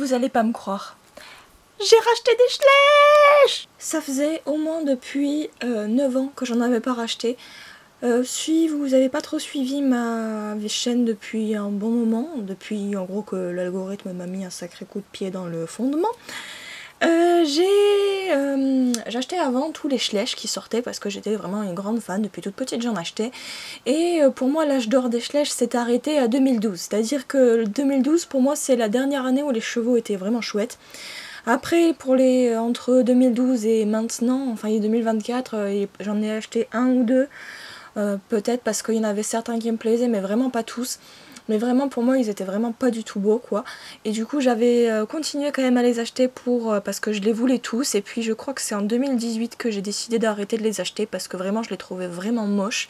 Vous allez pas me croire. J'ai racheté des Schleich! Ça faisait au moins depuis 9 ans que j'en avais pas racheté. Si vous n'avez pas trop suivi ma chaîne depuis un bon moment, depuis en gros que l'algorithme m'a mis un sacré coup de pied dans le fondement, j'achetais avant tous les Schleich qui sortaient parce que j'étais vraiment une grande fan, depuis toute petite j'en achetais. Et pour moi l'âge d'or des Schleich s'est arrêté à 2012, c'est-à-dire que 2012 pour moi c'est la dernière année où les chevaux étaient vraiment chouettes. Après pour les entre 2012 et maintenant, enfin 2024, j'en ai acheté un ou deux, peut-être parce qu'il y en avait certains qui me plaisaient mais vraiment pas tous. Mais vraiment pour moi ils étaient vraiment pas du tout beaux quoi. Et du coup j'avais continué quand même à les acheter parce que je les voulais tous. Et puis je crois que c'est en 2018 que j'ai décidé d'arrêter de les acheter parce que vraiment je les trouvais vraiment moches.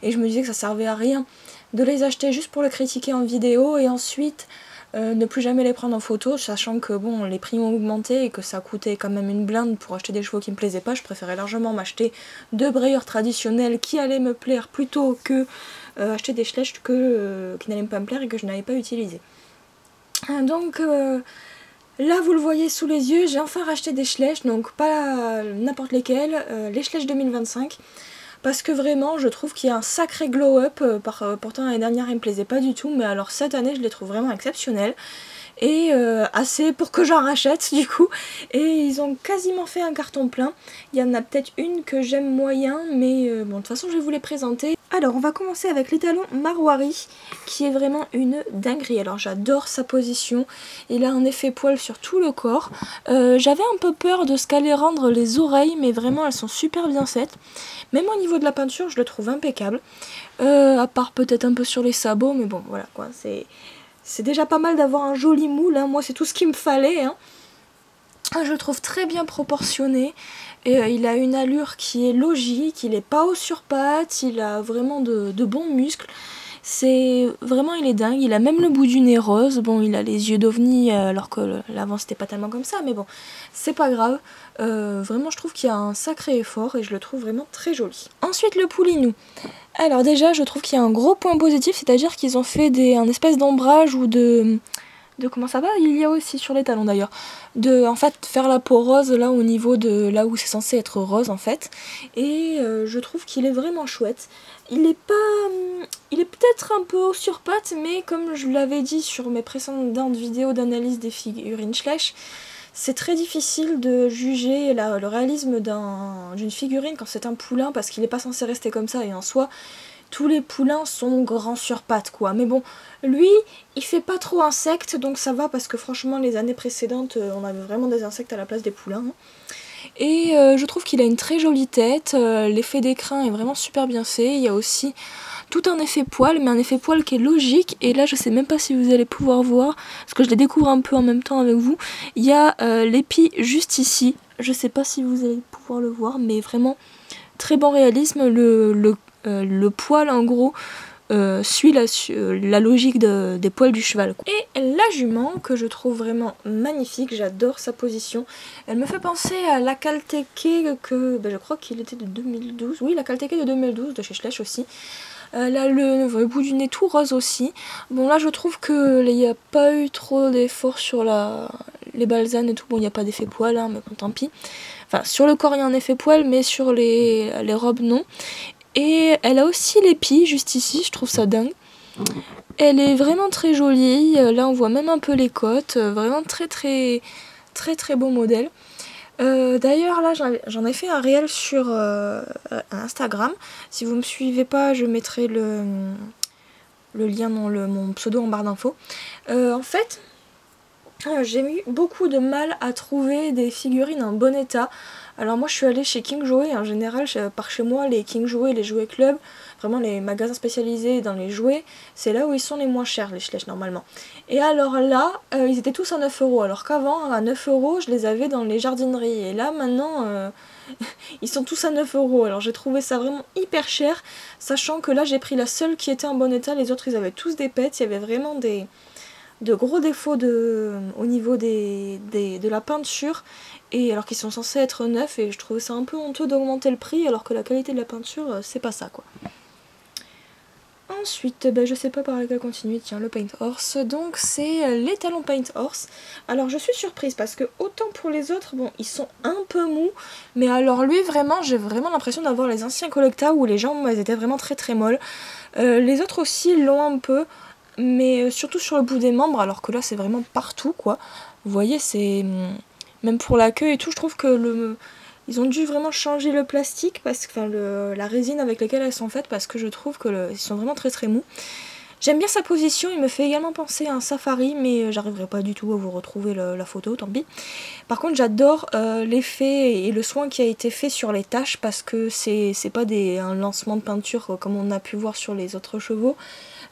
Et je me disais que ça servait à rien de les acheter juste pour le critiquer en vidéo et ensuite ne plus jamais les prendre en photo, sachant que bon les prix ont augmenté et que ça coûtait quand même une blinde pour acheter des chevaux qui me plaisaient pas. Je préférais largement m'acheter deux brayeurs traditionnels qui allaient me plaire plutôt que acheter des Schleich qui n'allaient pas me plaire et que je n'avais pas utilisé. Donc là vous le voyez sous les yeux, j'ai enfin racheté des Schleich, donc pas n'importe lesquels, les Schleich 2025. Parce que vraiment je trouve qu'il y a un sacré glow up, pourtant l'année dernière il me plaisait pas du tout, mais alors cette année je les trouve vraiment exceptionnels. Et assez pour que j'en rachète du coup. Et ils ont quasiment fait un carton plein. Il y en a peut-être une que j'aime moyen, mais bon de toute façon je vais vous les présenter. Alors on va commencer avec l'étalon Marwari, qui est vraiment une dinguerie. Alors j'adore sa position, il a un effet poil sur tout le corps. J'avais un peu peur de ce qu'allait rendre les oreilles, mais vraiment elles sont super bien faites. Même au niveau de la peinture je le trouve impeccable. À part peut-être un peu sur les sabots, mais bon voilà quoi, c'est déjà pas mal d'avoir un joli moule, hein. Moi c'est tout ce qu'il me fallait, hein. Je le trouve très bien proportionné, et il a une allure qui est logique, il est pas haut sur pattes, il a vraiment de bons muscles. C'est vraiment, il est dingue, il a même le bout du nez rose. Bon, il a les yeux d'ovni alors que l'avant c'était pas tellement comme ça, mais bon, c'est pas grave. Vraiment je trouve qu'il y a un sacré effort et je le trouve vraiment très joli. Ensuite le Poulinou. Alors déjà je trouve qu'il y a un gros point positif, c'est-à-dire qu'ils ont fait un espèce d'ombrage ou de comment ça va, il y a aussi sur les talons d'ailleurs, de en fait faire la peau rose là au niveau de là où c'est censé être rose en fait. Et je trouve qu'il est vraiment chouette. Il est peut-être un peu haut sur pattes, mais comme je l'avais dit sur mes précédentes vidéos d'analyse des figurines Schleich, c'est très difficile de juger le réalisme d'une figurine quand c'est un poulain, parce qu'il n'est pas censé rester comme ça, et en soi tous les poulains sont grands sur pattes quoi. Mais bon, lui il fait pas trop insectes, donc ça va, parce que franchement les années précédentes on avait vraiment des insectes à la place des poulains. Et je trouve qu'il a une très jolie tête, l'effet d'écrin est vraiment super bien fait. Il y a aussi tout un effet poil, mais un effet poil qui est logique. Et là je sais même pas si vous allez pouvoir voir, parce que je les découvre un peu en même temps avec vous. Il y a l'épi juste ici, je sais pas si vous allez pouvoir le voir, mais vraiment très bon réalisme. Le poil en gros suit la logique des poils du cheval. Et la jument que je trouve vraiment magnifique, j'adore sa position. Elle me fait penser à la Calteke je crois qu'il était de 2012. Oui, la Calteke de 2012 de chez Schleich aussi. Elle a le bout du nez tout rose aussi. Bon là je trouve qu'il n'y a pas eu trop d'efforts sur les balsanes et tout. Bon il n'y a pas d'effet poil hein, mais bon tant pis. Enfin sur le corps il y a un effet poil, mais sur les robes non. Et elle a aussi l'épi juste ici, je trouve ça dingue. Elle est vraiment très jolie, là on voit même un peu les côtes, vraiment très beau modèle. D'ailleurs là j'en ai fait un réel sur Instagram, si vous me suivez pas je mettrai le lien dans mon pseudo en barre d'infos. En fait j'ai eu beaucoup de mal à trouver des figurines en bon état. Alors moi je suis allée chez King Jouet, en général par chez moi les King Jouet, les jouets club, vraiment les magasins spécialisés dans les jouets, c'est là où ils sont les moins chers les Schleich normalement. Et alors là ils étaient tous à 9 €, alors qu'avant à 9 € je les avais dans les jardineries, et là maintenant ils sont tous à 9 €. Alors j'ai trouvé ça vraiment hyper cher, sachant que là j'ai pris la seule qui était en bon état, les autres ils avaient tous des pets, il y avait vraiment de gros défauts au niveau de la peinture, et alors qu'ils sont censés être neufs, et je trouvais ça un peu honteux d'augmenter le prix alors que la qualité de la peinture c'est pas ça quoi. Ensuite, ben, je sais pas par lequel continuer, tiens, le Paint Horse. Donc c'est les talons Paint Horse. Alors je suis surprise parce que autant pour les autres, bon, ils sont un peu mous. Mais alors lui, vraiment, j'ai vraiment l'impression d'avoir les anciens Collecta où les jambes, elles étaient vraiment très très molles. Les autres aussi l'ont un peu, mais surtout sur le bout des membres, alors que là c'est vraiment partout, quoi. Vous voyez, c'est... Même pour la queue et tout, je trouve que ils ont dû vraiment changer le plastique, parce que, enfin, la résine avec laquelle elles sont faites, parce que je trouve qu'ils sont vraiment très très mous. J'aime bien sa position, il me fait également penser à un safari, mais j'arriverai pas du tout à vous retrouver la photo, tant pis. Par contre, j'adore l'effet et le soin qui a été fait sur les taches, parce que c'est pas un lancement de peinture comme on a pu voir sur les autres chevaux.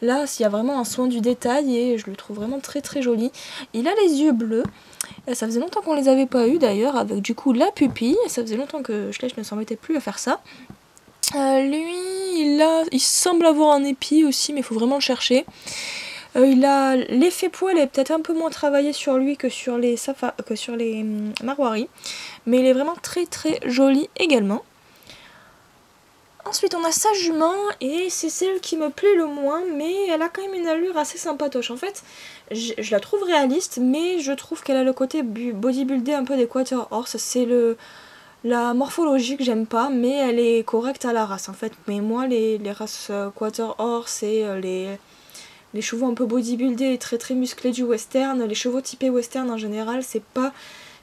Là, il y a vraiment un soin du détail et je le trouve vraiment très très joli. Il a les yeux bleus. Ça faisait longtemps qu'on les avait pas eu d'ailleurs, avec du coup la pupille. Ça faisait longtemps que Schleich ne s'en mettait plus à faire ça. Lui, il semble avoir un épi aussi, mais il faut vraiment le chercher. Il a l'effet poil est peut-être un peu moins travaillé sur lui que sur les Marwari, mais il est vraiment très très joli également. Ensuite on a sa jument, et c'est celle qui me plaît le moins, mais elle a quand même une allure assez sympatoche. En fait, je la trouve réaliste, mais je trouve qu'elle a le côté bodybuildé un peu des Quarter Horse. C'est la morphologie que j'aime pas, mais elle est correcte à la race en fait. Mais moi, les races Quarter Horse et les chevaux un peu bodybuildés et très très musclés du western, les chevaux typés western en général, c'est pas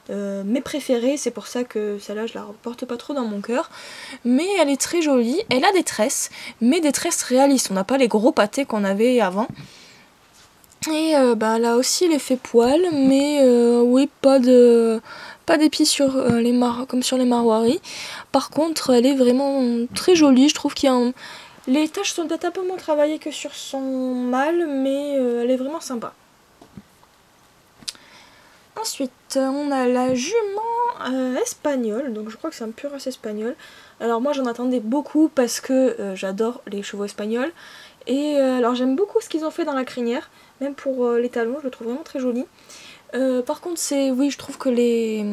mes préférées, c'est pour ça que celle-là je la porte pas trop dans mon cœur, mais elle est très jolie. Elle a des tresses, mais des tresses réalistes, on n'a pas les gros pâtés qu'on avait avant. Et bah, elle a aussi l'effet poil, mais oui, pas d'épis sur comme sur les Marwari. Par contre, elle est vraiment très jolie, je trouve qu'il y a les taches sont peut-être un peu moins travaillées que sur son mâle, mais elle est vraiment sympa. Ensuite, on a la jument espagnole, donc je crois que c'est un pur race espagnol. Alors moi j'en attendais beaucoup parce que j'adore les chevaux espagnols. Et alors j'aime beaucoup ce qu'ils ont fait dans la crinière, même pour les talons, je le trouve vraiment très joli. Par contre, oui, je trouve que les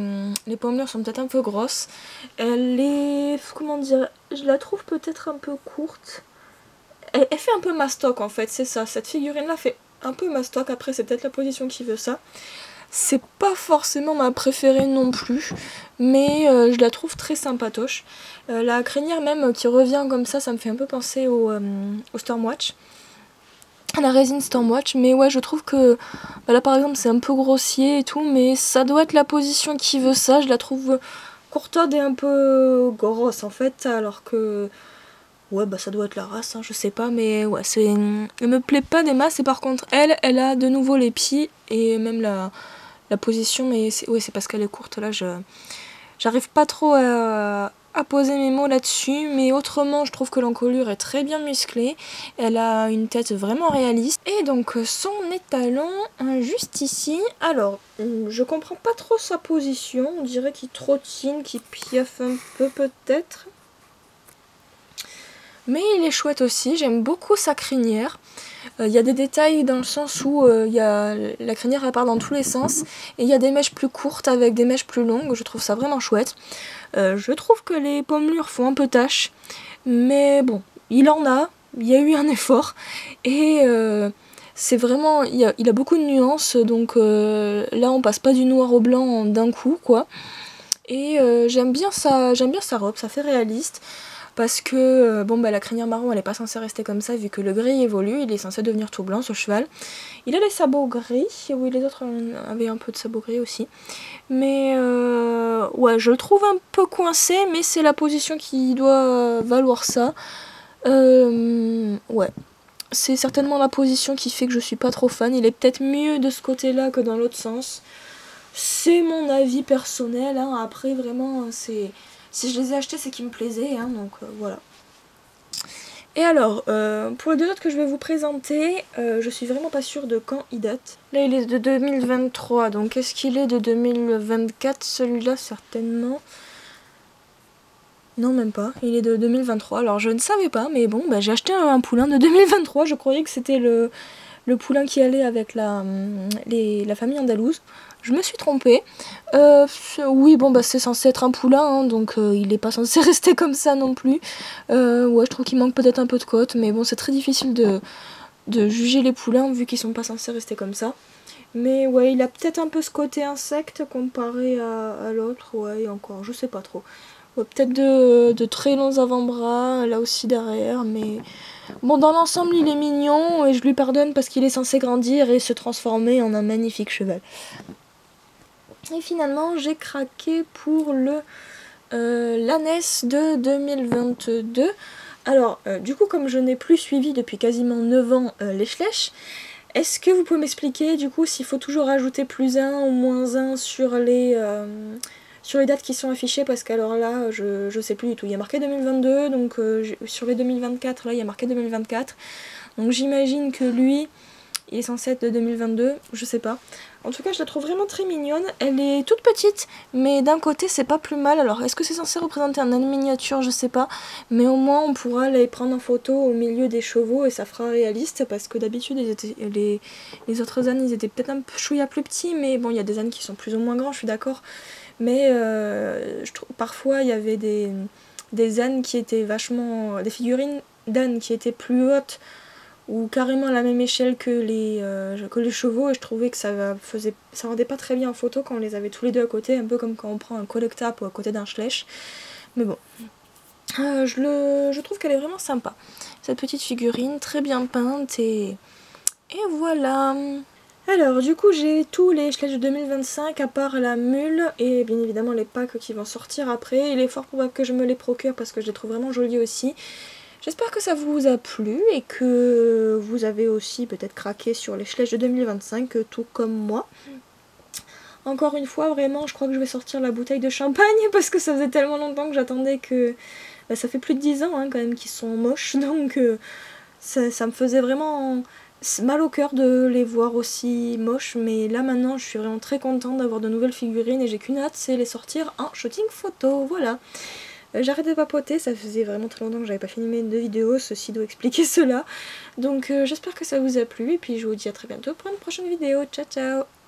pommelures sont peut-être un peu grosses. Elle est, comment dire, je la trouve peut-être un peu courte. Elle fait un peu mastoc en fait, c'est ça. Cette figurine-là fait un peu mastoc, après c'est peut-être la position qui veut ça. C'est pas forcément ma préférée non plus, mais je la trouve très sympatoche. La crinière même qui revient comme ça me fait un peu penser au Stormwatch. À la résine Stormwatch, mais ouais, je trouve que là par exemple c'est un peu grossier et tout, mais ça doit être la position qui veut ça. Je la trouve courtoide et un peu grosse en fait, alors que ouais, bah ça doit être la race, hein, je sais pas, mais ouais, elle me plaît pas des masses. Et par contre elle a de nouveau les pieds et même la position, mais c'est parce qu'elle est courte. Là j'arrive pas trop à poser mes mots là-dessus, mais autrement je trouve que l'encolure est très bien musclée, elle a une tête vraiment réaliste. Et donc son étalon juste ici, alors je comprends pas trop sa position, on dirait qu'il trottine, qu'il piaffe un peu peut-être, mais il est chouette aussi. J'aime beaucoup sa crinière. Il y a des détails dans le sens où la crinière elle part dans tous les sens, et il y a des mèches plus courtes avec des mèches plus longues, je trouve ça vraiment chouette. Je trouve que les pommelures font un peu tâche, mais bon, il y a eu un effort, et c'est vraiment, il a beaucoup de nuances, donc là on passe pas du noir au blanc d'un coup quoi. Et j'aime bien sa robe, ça fait réaliste. Parce que bon bah la crinière marron elle est pas censée rester comme ça vu que le gris évolue, il est censé devenir tout blanc ce cheval. Il a les sabots gris, oui les autres avaient un peu de sabots gris aussi. Mais ouais, je le trouve un peu coincé, mais c'est la position qui doit valoir ça. Ouais, c'est certainement la position qui fait que je suis pas trop fan. Il est peut-être mieux de ce côté-là que dans l'autre sens. C'est mon avis personnel, hein. Après vraiment c'est... Si je les ai achetés, c'est qu'ils me plaisaient, hein, donc voilà. Et alors, pour les deux autres que je vais vous présenter, je suis vraiment pas sûre de quand ils datent. Là, il est de 2023, donc est-ce qu'il est de 2024, celui-là, certainement? Non, même pas, il est de 2023, alors je ne savais pas, mais bon, bah, j'ai acheté un poulain de 2023, je croyais que c'était le poulain qui allait avec la famille andalouse. je me suis trompée. Oui, bon, bah c'est censé être un poulain, hein, donc il est pas censé rester comme ça non plus. Ouais, je trouve qu'il manque peut-être un peu de côte, mais bon, c'est très difficile de juger les poulains vu qu'ils sont pas censés rester comme ça. Mais ouais, il a peut-être un peu ce côté insecte comparé à l'autre, ouais, et encore, je sais pas trop. Ouais, peut-être de très longs avant-bras, là aussi derrière, mais bon, dans l'ensemble, il est mignon et je lui pardonne parce qu'il est censé grandir et se transformer en un magnifique cheval. Et finalement, j'ai craqué pour l'ânesse de 2022. Alors, du coup, comme je n'ai plus suivi depuis quasiment 9 ans les Schleich, est-ce que vous pouvez m'expliquer du coup s'il faut toujours ajouter +1 ou -1 sur les dates qui sont affichées? Parce qu'alors là, je sais plus du tout. Il y a marqué 2022, donc sur les 2024, là, il y a marqué 2024. Donc j'imagine que lui, il est censé être de 2022, je sais pas. En tout cas, je la trouve vraiment très mignonne. Elle est toute petite, mais d'un côté, c'est pas plus mal. Alors, est-ce que c'est censé représenter un âne miniature? Je sais pas. Mais au moins, on pourra les prendre en photo au milieu des chevaux et ça fera réaliste. Parce que d'habitude, les autres ânes, ils étaient peut-être un peu chouïa plus petits. Mais bon, il y a des ânes qui sont plus ou moins grands, je suis d'accord. Mais parfois, il y avait des ânes qui étaient vachement... des figurines d'ânes qui étaient plus hautes ou carrément à la même échelle que les chevaux, et je trouvais que ça rendait pas très bien en photo quand on les avait tous les deux à côté, un peu comme quand on prend un collectable à côté d'un Schleich. Mais bon, je trouve qu'elle est vraiment sympa, cette petite figurine, très bien peinte, et voilà. Alors du coup j'ai tous les Schleich de 2025 à part la mule et bien évidemment les packs qui vont sortir après. Il est fort probable que je me les procure parce que je les trouve vraiment jolis aussi. J'espère que ça vous a plu et que vous avez aussi peut-être craqué sur les Schleich de 2025, tout comme moi. Encore une fois, vraiment, je crois que je vais sortir la bouteille de champagne parce que ça faisait tellement longtemps que j'attendais que... Bah, ça fait plus de 10 ans hein, quand même qu'ils sont moches, donc ça me faisait vraiment mal au cœur de les voir aussi moches. Mais là maintenant, je suis vraiment très contente d'avoir de nouvelles figurines et j'ai qu'une hâte, c'est les sortir en shooting photo, voilà. J'arrête de papoter, ça faisait vraiment très longtemps que j'avais pas filmé de vidéo, ceci doit expliquer cela. Donc j'espère que ça vous a plu et puis je vous dis à très bientôt pour une prochaine vidéo. Ciao ciao!